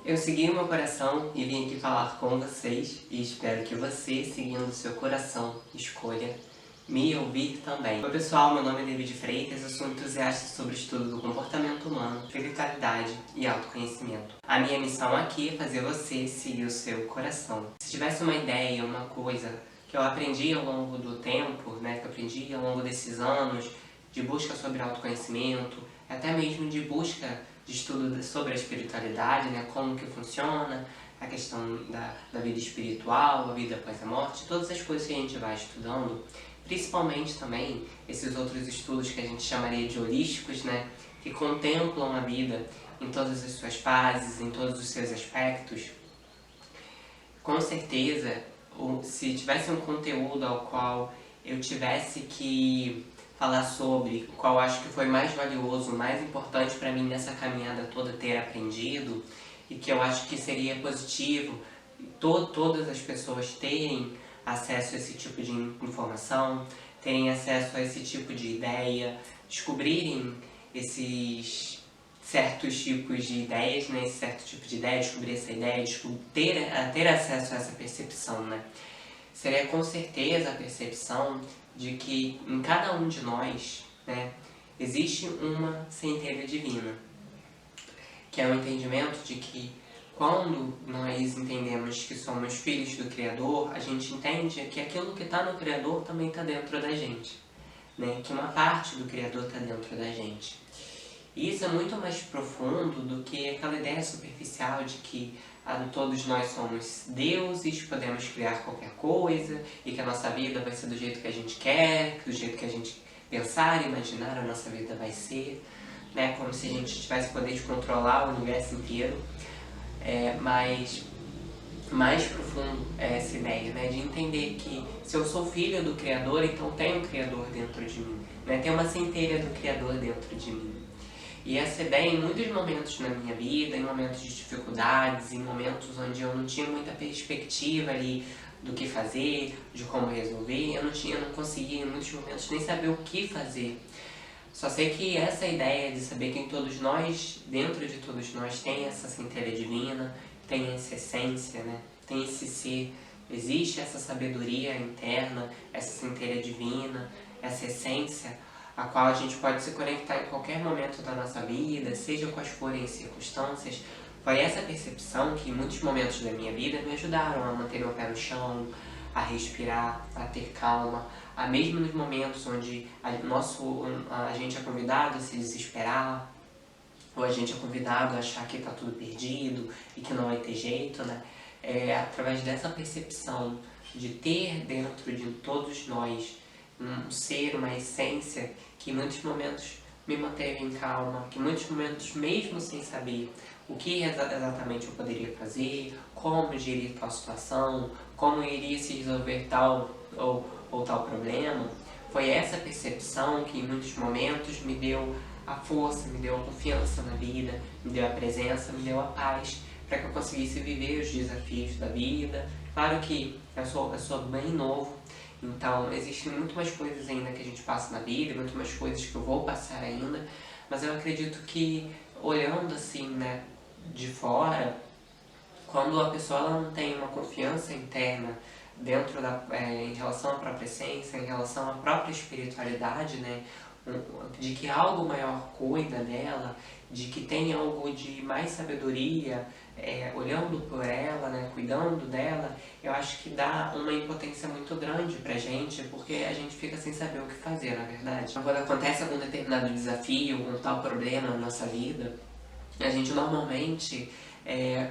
Eu segui o meu coração e vim aqui falar com vocês e espero que você, seguindo o seu coração, escolha me ouvir também. Oi pessoal, meu nome é David Freitas, eu sou entusiasta sobre o estudo do comportamento humano, espiritualidade e autoconhecimento. A minha missão aqui é fazer você seguir o seu coração. Se tivesse uma ideia, uma coisa que eu aprendi ao longo do tempo, que eu aprendi ao longo desses anos de busca sobre autoconhecimento, até mesmo de busca de estudo sobre a espiritualidade, como que funciona, a questão da vida espiritual, a vida após a morte, todas as coisas que a gente vai estudando, principalmente também esses outros estudos que a gente chamaria de holísticos, que contemplam a vida em todas as suas fases, em todos os seus aspectos. Com certeza, se tivesse um conteúdo ao qual eu tivesse que falar sobre, o qual acho que foi mais valioso, mais importante para mim nessa caminhada toda ter aprendido, e que eu acho que seria positivo todas as pessoas terem acesso a esse tipo de informação, terem acesso a esse tipo de ideia, descobrirem esses certos tipos de ideias, esse certo tipo de ideia, descobrir essa ideia, ter acesso a essa percepção, Seria com certeza a percepção de que em cada um de nós, existe uma centelha divina, que é o entendimento de que quando nós entendemos que somos filhos do Criador, a gente entende que aquilo que está no Criador também está dentro da gente, que uma parte do Criador está dentro da gente. E isso é muito mais profundo do que aquela ideia superficial de que todos nós somos deuses, podemos criar qualquer coisa e que a nossa vida vai ser do jeito que a gente quer, do jeito que a gente pensar e imaginar a nossa vida vai ser, como se a gente tivesse poder de controlar o universo inteiro. Mas mais profundo é essa ideia, de entender que se eu sou filho do Criador, então tem um Criador dentro de mim, tem uma centelha do Criador dentro de mim. E essa ideia, em muitos momentos na minha vida, em momentos de dificuldades, em momentos onde eu não tinha muita perspectiva ali do que fazer, de como resolver, eu não conseguia em muitos momentos nem saber o que fazer. Só sei que essa ideia de saber que em todos nós, dentro de todos nós, tem essa centelha divina, tem essa essência, tem esse ser, existe essa sabedoria interna, essa centelha divina, essa essência, a qual a gente pode se conectar em qualquer momento da nossa vida, seja quais forem as circunstâncias. Foi essa percepção que em muitos momentos da minha vida me ajudaram a manter meu pé no chão, a respirar, a ter calma, a mesmo nos momentos onde a gente é convidado a se desesperar, ou a gente é convidado a achar que está tudo perdido e que não vai ter jeito, através dessa percepção de ter dentro de todos nós um ser, uma essência que em muitos momentos me manteve em calma, que em muitos momentos, mesmo sem saber o que exatamente eu poderia fazer, como gerir tal situação, como iria se resolver tal ou tal problema, foi essa percepção que em muitos momentos me deu a força, me deu a confiança na vida, me deu a presença, me deu a paz, para que eu conseguisse viver os desafios da vida. Claro que eu sou bem novo, então existem muito mais coisas ainda que a gente passa na vida, muito mais coisas que eu vou passar ainda, mas eu acredito que, olhando assim, de fora, quando a pessoa ela não tem uma confiança interna dentro em relação à própria essência, em relação à própria espiritualidade, de que algo maior cuida dela, de que tem algo de mais sabedoria, olhando por ela, cuidando dela, eu acho que dá uma impotência muito grande pra gente, porque a gente fica sem saber o que fazer, na verdade. Quando acontece algum determinado desafio, um tal problema na nossa vida, a gente normalmente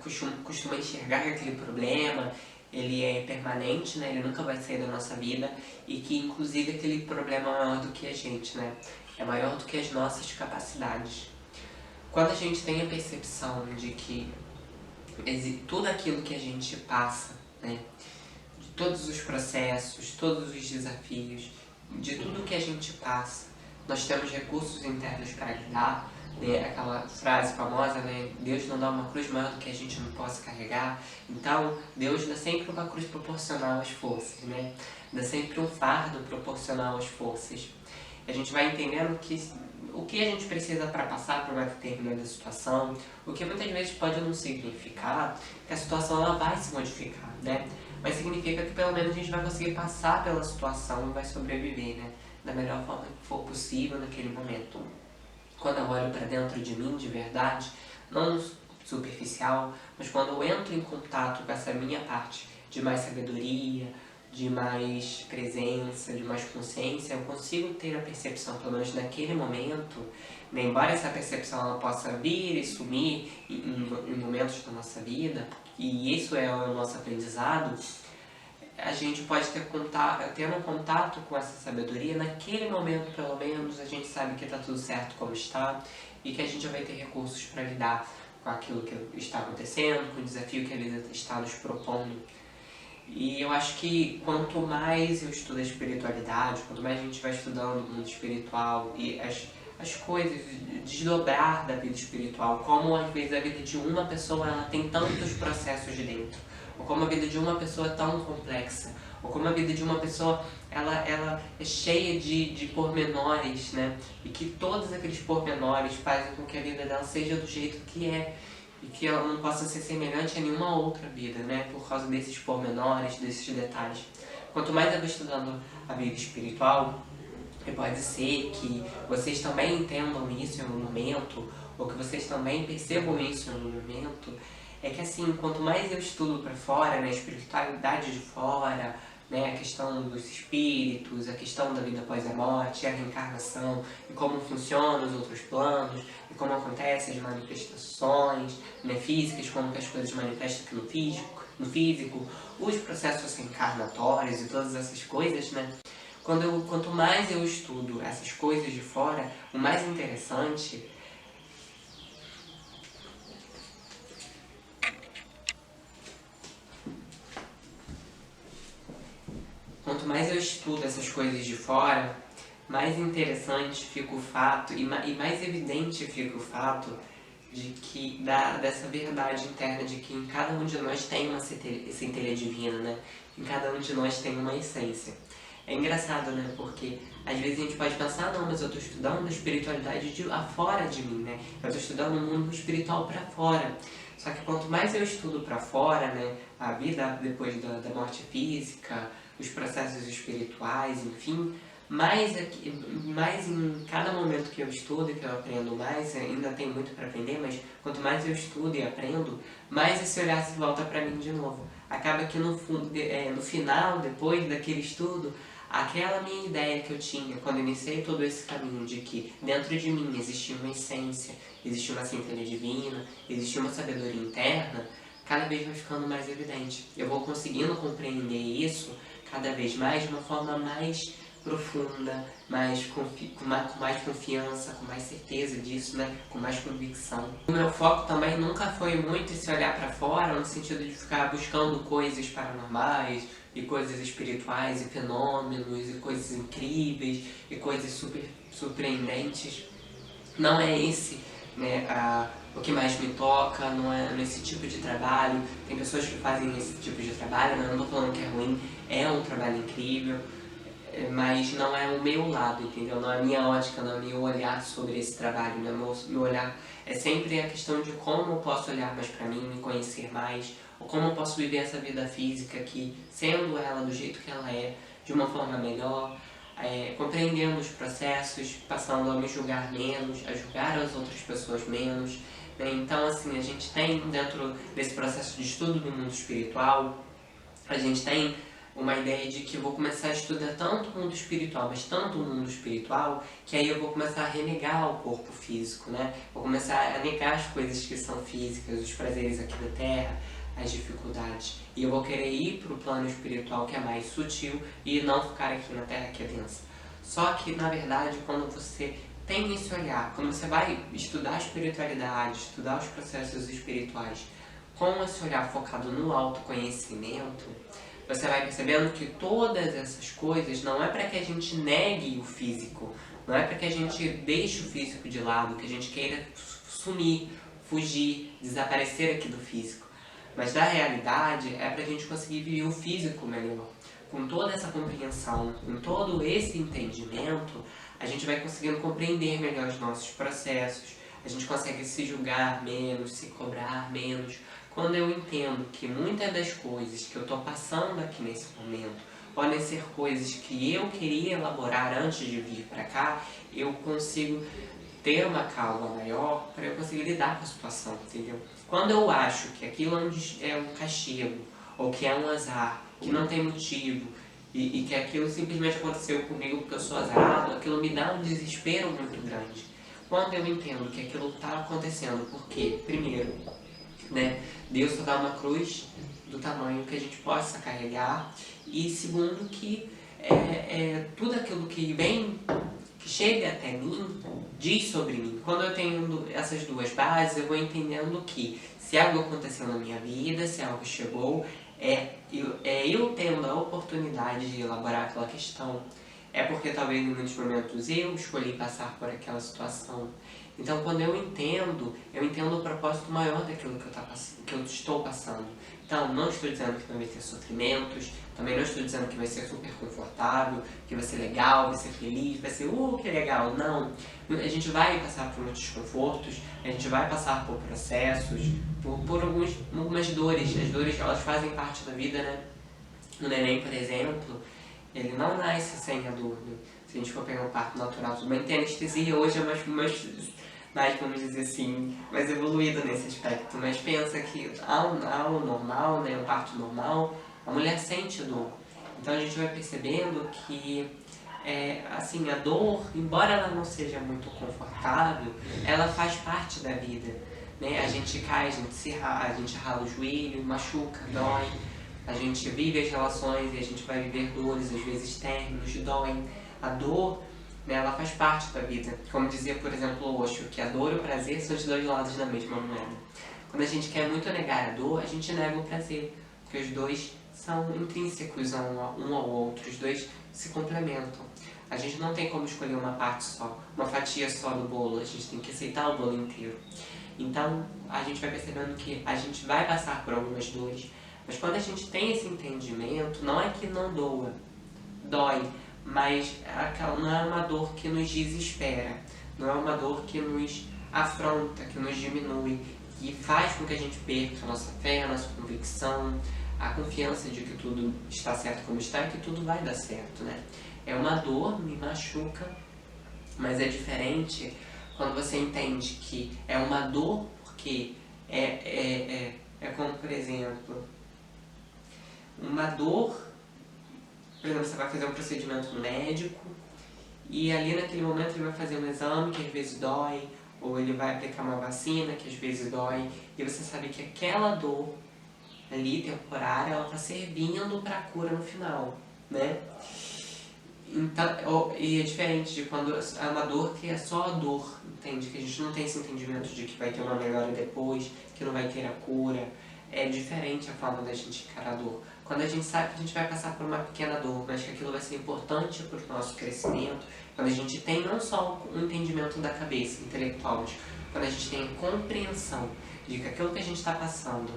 costuma enxergar que aquele problema ele é permanente, ele nunca vai sair da nossa vida, e que inclusive aquele problema é maior do que a gente, é maior do que as nossas capacidades. Quando a gente tem a percepção de que tudo aquilo que a gente passa, de todos os processos, todos os desafios, de tudo que a gente passa, nós temos recursos internos para lidar, aquela frase famosa, Deus não dá uma cruz maior do que a gente não possa carregar. Então, Deus dá sempre uma cruz proporcional às forças, dá sempre um fardo proporcional às forças. a gente vai entendendo o que a gente precisa para passar por uma determinada situação, o que muitas vezes pode não significar que a situação ela vai se modificar, né? Mas significa que pelo menos a gente vai conseguir passar pela situação e vai sobreviver, né? Da melhor forma que for possível naquele momento. Quando eu olho para dentro de mim de verdade, não superficial, mas quando eu entro em contato com essa minha parte de mais sabedoria, de mais presença, de mais consciência, eu consigo ter a percepção, pelo menos naquele momento, né, embora essa percepção ela possa vir e sumir em momentos da nossa vida, e isso é o nosso aprendizado, a gente pode ter um contato com essa sabedoria, naquele momento pelo menos a gente sabe que está tudo certo como está e que a gente vai ter recursos para lidar com aquilo que está acontecendo, com o desafio que a vida está nos propondo. E eu acho que quanto mais eu estudo a espiritualidade, quanto mais a gente vai estudando o mundo espiritual e as coisas, desdobrar da vida espiritual, como às vezes a vida de uma pessoa ela tem tantos processos de dentro, ou como a vida de uma pessoa é tão complexa, ou como a vida de uma pessoa ela é cheia de pormenores, né? E que todos aqueles pormenores fazem com que a vida dela seja do jeito que é, e que ela não possa ser semelhante a nenhuma outra vida, né? Por causa desses pormenores, desses detalhes. Quanto mais eu vou estudando a vida espiritual, pode ser que vocês também entendam isso em algum momento, ou que vocês também percebam isso em algum momento, é que assim, quanto mais eu estudo para fora, né, a espiritualidade de fora, né, a questão dos espíritos, a questão da vida após a morte, a reencarnação, e como funcionam os outros planos, e como acontecem as manifestações, né, físicas, como que as coisas manifestam aqui no físico, os processos reencarnatórios e todas essas coisas, né? Quanto mais eu estudo essas coisas de fora, o mais interessante quanto mais eu estudo essas coisas de fora, mais interessante fica o fato e mais evidente fica o fato de que dessa verdade interna de que em cada um de nós tem uma centelha divina, né? Em cada um de nós tem uma essência. É engraçado, né? Porque às vezes a gente pode pensar, não, mas eu estou estudando a espiritualidade afora de mim, né? Eu estou estudando o mundo espiritual para fora. Só que quanto mais eu estudo para fora, né? A vida depois da morte física, os processos espirituais, enfim, mais em cada momento que eu estudo e que eu aprendo mais, ainda tem muito para aprender, mas quanto mais eu estudo e aprendo, mais esse olhar se volta para mim de novo. Acaba que no final, depois daquele estudo, aquela minha ideia que eu tinha quando iniciei todo esse caminho de que dentro de mim existia uma essência, existia uma centelha divina, existia uma sabedoria interna, cada vez vai ficando mais evidente. Eu vou conseguindo compreender isso cada vez mais de uma forma mais profunda, com mais confiança, com mais certeza disso, né? Com mais convicção. O meu foco também nunca foi muito esse olhar para fora, no sentido de ficar buscando coisas paranormais, e coisas espirituais, e fenômenos, e coisas incríveis, e coisas super surpreendentes. Não é esse, né, o que mais me toca, não é nesse tipo de trabalho. Tem pessoas que fazem esse tipo de trabalho, né? Eu não estou falando que é ruim, é um trabalho incrível, mas não é o meu lado, entendeu? Não é a minha ótica, não é o meu olhar sobre esse trabalho, né? Meu olhar é sempre a questão de como eu posso olhar mais pra mim, me conhecer mais, ou como eu posso viver essa vida física aqui, sendo ela do jeito que ela é, de uma forma melhor, compreendendo os processos, passando a me julgar menos, a julgar as outras pessoas menos, né? Então, assim, a gente tem dentro desse processo de estudo do mundo espiritual, a gente tem uma ideia de que eu vou começar a estudar tanto o mundo espiritual, mas tanto o mundo espiritual, que aí eu vou começar a renegar o corpo físico, né? Vou começar a negar as coisas que são físicas, os prazeres aqui da Terra, as dificuldades. E eu vou querer ir para o plano espiritual que é mais sutil e não ficar aqui na Terra que é densa. Só que, na verdade, quando você tem esse olhar, quando você vai estudar a espiritualidade, estudar os processos espirituais, com esse olhar focado no autoconhecimento, você vai percebendo que todas essas coisas não é para que a gente negue o físico, não é para que a gente deixe o físico de lado, que a gente queira sumir, fugir, desaparecer aqui do físico. Mas na realidade é para a gente conseguir viver o físico melhor. Com toda essa compreensão, com todo esse entendimento, a gente vai conseguindo compreender melhor os nossos processos, a gente consegue se julgar menos, se cobrar menos. Quando eu entendo que muitas das coisas que eu estou passando aqui nesse momento podem ser coisas que eu queria elaborar antes de vir para cá, eu consigo ter uma calma maior para eu conseguir lidar com a situação, entendeu? Quando eu acho que aquilo é um castigo, ou que é um azar, que não tem motivo, e que aquilo simplesmente aconteceu comigo porque eu sou azarado, aquilo me dá um desespero muito grande. Quando eu entendo que aquilo está acontecendo, porque, primeiro, né, Deus só dá uma cruz do tamanho que a gente possa carregar, e segundo, que tudo aquilo que vem, que chega até mim, diz sobre mim. Quando eu tenho essas duas bases, eu vou entendendo que se algo aconteceu na minha vida, se algo chegou, eu tendo a oportunidade de elaborar aquela questão, é porque talvez em muitos momentos eu escolhi passar por aquela situação. Então, quando eu entendo o propósito maior daquilo que eu estou passando. Então, não estou dizendo que não vai ter sofrimentos, também não estou dizendo que vai ser super confortável, que vai ser legal, vai ser feliz, vai ser, que legal. Não. A gente vai passar por muitos desconfortos, a gente vai passar por processos, por algumas dores. As dores, elas fazem parte da vida, né? O neném, por exemplo, ele não nasce sem a dor, né? Se a gente for pegar um parto natural, tudo bem, tem anestesia hoje, é mais, vamos dizer assim, mais evoluído nesse aspecto. Mas pensa que ao normal, né, o parto normal, a mulher sente dor. Então a gente vai percebendo que assim, a dor, embora ela não seja muito confortável, ela faz parte da vida, né? A gente cai, a gente rala o joelho, machuca, dói. A gente vive as relações e a gente vai viver dores, às vezes términos, doem. A dor, né, ela faz parte da vida. Como dizia, por exemplo, o Osho, que a dor e o prazer são os dois lados da mesma moeda. Quando a gente quer muito negar a dor, a gente nega o prazer, porque os dois são intrínsecos um ao outro, os dois se complementam. A gente não tem como escolher uma parte só, uma fatia só do bolo, a gente tem que aceitar o bolo inteiro. Então, a gente vai percebendo que a gente vai passar por algumas dores, mas quando a gente tem esse entendimento, não é que não doa, dói, mas não é uma dor que nos desespera, não é uma dor que nos afronta, que nos diminui, que faz com que a gente perca a nossa fé, a nossa convicção, a confiança de que tudo está certo como está e que tudo vai dar certo, né? É uma dor, me machuca, mas é diferente quando você entende que é uma dor porque é como, por exemplo, uma dor, por exemplo, você vai fazer um procedimento no médico e ali naquele momento ele vai fazer um exame que às vezes dói, ou ele vai aplicar uma vacina que às vezes dói, e você sabe que aquela dor ali, temporária, ela está servindo para a cura no final, né? Então, e é diferente de quando é uma dor que é só a dor, entende? Que a gente não tem esse entendimento de que vai ter uma melhora depois, que não vai ter a cura. É diferente a forma da gente encarar a dor. Quando a gente sabe que a gente vai passar por uma pequena dor, mas que aquilo vai ser importante para o nosso crescimento, quando a gente tem não só o entendimento da cabeça, intelectual, mas quando a gente tem a compreensão de que aquilo que a gente está passando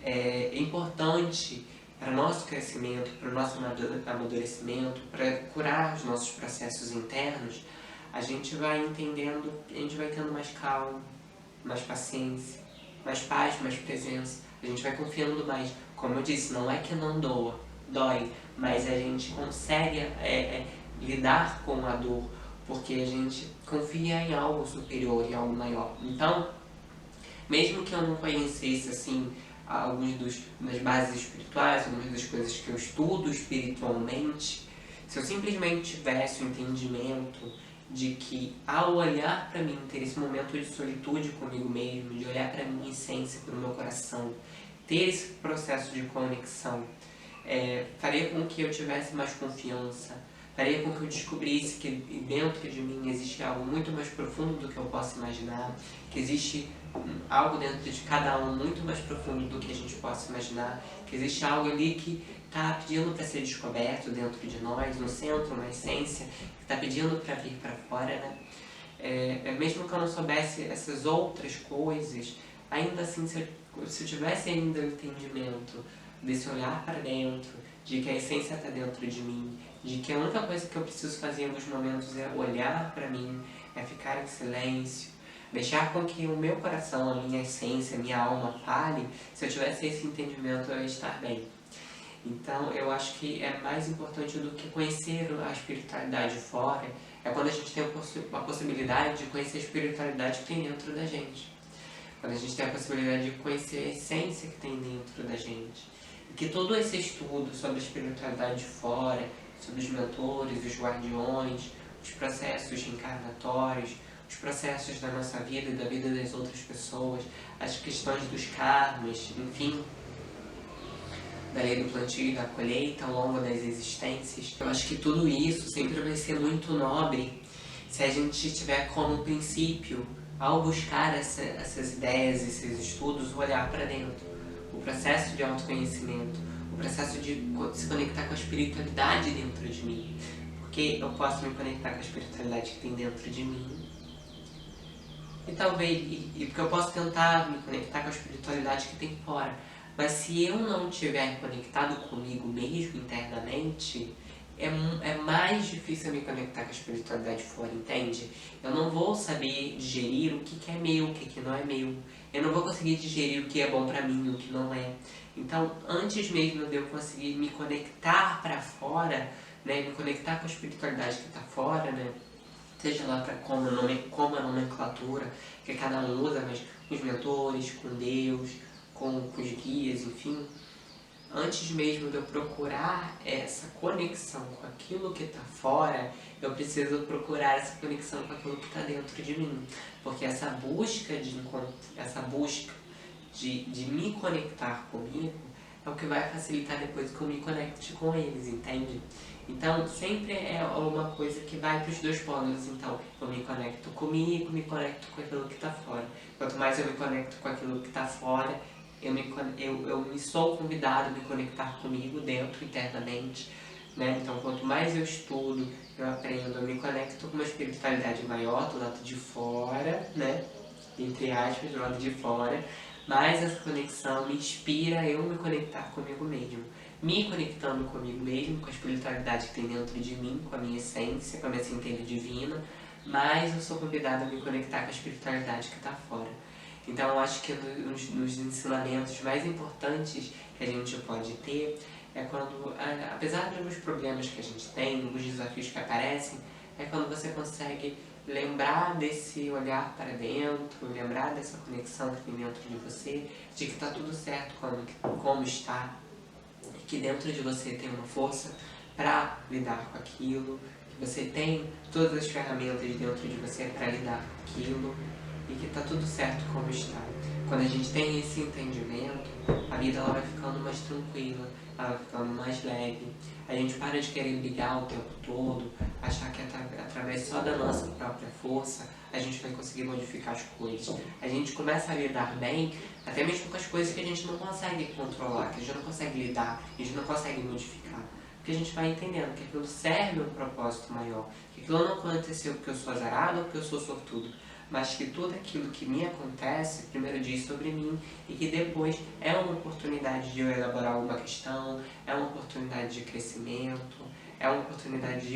é importante para o nosso crescimento, para o nosso amadurecimento, para curar os nossos processos internos, a gente vai entendendo, a gente vai tendo mais calma, mais paciência, mais paz, mais presença. A gente vai confiando mais. Como eu disse, não é que não dói, mas a gente consegue lidar com a dor, porque a gente confia em algo superior, em algo maior. Então, mesmo que eu não conhecesse assim algumas das bases espirituais, algumas das coisas que eu estudo espiritualmente, se eu simplesmente tivesse o entendimento de que ao olhar para mim, ter esse momento de solitude comigo mesmo, de olhar para a minha essência, para o meu coração, ter esse processo de conexão, faria com que eu tivesse mais confiança, faria com que eu descobrisse que dentro de mim existe algo muito mais profundo do que eu posso imaginar, que existe algo dentro de cada um muito mais profundo do que a gente possa imaginar, que existe algo ali que está pedindo para ser descoberto dentro de nós, no centro, uma essência, que está pedindo para vir para fora, né? Mesmo que eu não soubesse essas outras coisas, ainda assim, se eu tivesse ainda o entendimento desse olhar para dentro, de que a essência está dentro de mim, de que a única coisa que eu preciso fazer em alguns momentos é olhar para mim, é ficar em silêncio, deixar com que o meu coração, a minha essência, a minha alma fale. Se eu tivesse esse entendimento, eu ia estar bem. Então, eu acho que é mais importante do que conhecer a espiritualidade fora, é quando a gente tem a possibilidade de conhecer a espiritualidade que tem dentro da gente. Quando a gente tem a possibilidade de conhecer a essência que tem dentro da gente. E que todo esse estudo sobre a espiritualidade de fora, sobre os mentores, os guardiões, os processos reencarnatórios, os processos da nossa vida e da vida das outras pessoas, as questões dos karmas, enfim, da lei do plantio e da colheita ao longo das existências. Eu acho que tudo isso sempre vai ser muito nobre se a gente tiver como princípio, ao buscar essas ideias, esses estudos, olhar para dentro. O processo de autoconhecimento, o processo de se conectar com a espiritualidade dentro de mim. Porque eu posso me conectar com a espiritualidade que tem dentro de mim. E talvez, porque eu posso tentar me conectar com a espiritualidade que tem fora. Mas se eu não estiver conectado comigo mesmo internamente, é mais difícil eu me conectar com a espiritualidade fora, entende? Eu não vou saber digerir o que é meu, o que não é meu. Eu não vou conseguir digerir o que é bom pra mim e o que não é. Então, antes mesmo de eu conseguir me conectar pra fora, né, me conectar com a espiritualidade que tá fora, né, seja lá para como a nomenclatura que cada um usa, mas com os mentores, com Deus, com os guias, enfim, antes mesmo de eu procurar essa conexão com aquilo que está fora, eu preciso procurar essa conexão com aquilo que está dentro de mim. Porque essa busca de me conectar comigo é o que vai facilitar depois que eu me conecte com eles, entende? Então, sempre é uma coisa que vai para os dois polos. Então, eu me conecto comigo, me conecto com aquilo que está fora. Quanto mais eu me conecto com aquilo que está fora, eu me sou convidado a me conectar comigo dentro, internamente, né? Então, quanto mais eu estudo, eu aprendo, eu me conecto com uma espiritualidade maior do lado de fora, né? Entre aspas, do lado de fora, mais essa conexão me inspira a eu me conectar comigo mesmo. Me conectando comigo mesmo, com a espiritualidade que tem dentro de mim, com a minha essência, com a minha centelha divina, mais eu sou convidado a me conectar com a espiritualidade que está fora. Então eu acho que nos ensinamentos mais importantes que a gente pode ter é quando, apesar dos problemas que a gente tem, dos desafios que aparecem, é quando você consegue lembrar desse olhar para dentro, lembrar dessa conexão que tem dentro de você, de que está tudo certo como está, e que dentro de você tem uma força para lidar com aquilo, que você tem todas as ferramentas dentro de você para lidar com aquilo, e que está tudo certo como está. Quando a gente tem esse entendimento, a vida ela vai ficando mais tranquila, ela vai ficando mais leve. A gente para de querer brigar o tempo todo, achar que através só da nossa própria força a gente vai conseguir modificar as coisas. A gente começa a lidar bem, até mesmo com as coisas que a gente não consegue controlar, que a gente não consegue lidar, a gente não consegue modificar. Porque a gente vai entendendo que aquilo serve um propósito maior, que aquilo não aconteceu porque eu sou azarado ou porque eu sou sortudo, mas que tudo aquilo que me acontece, primeiro diz sobre mim, e que depois é uma oportunidade de eu elaborar alguma questão, é uma oportunidade de crescimento, é uma oportunidade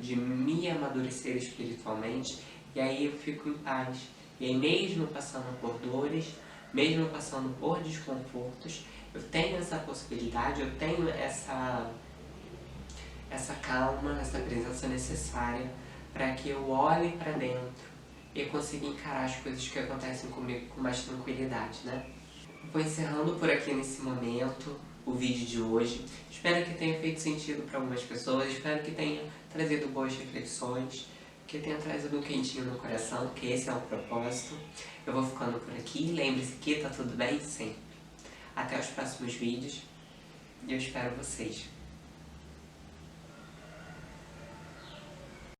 de me amadurecer espiritualmente, e aí eu fico em paz. E aí mesmo passando por dores, mesmo passando por desconfortos, eu tenho essa possibilidade, eu tenho essa calma, essa presença necessária para que eu olhe para dentro e consiga encarar as coisas que acontecem comigo com mais tranquilidade, né? Vou encerrando por aqui nesse momento o vídeo de hoje. Espero que tenha feito sentido para algumas pessoas, espero que tenha trazido boas reflexões, que tenha trazido um quentinho no coração, que esse é o propósito. Eu vou ficando por aqui, lembre-se que tá tudo bem sempre. Até os próximos vídeos e eu espero vocês.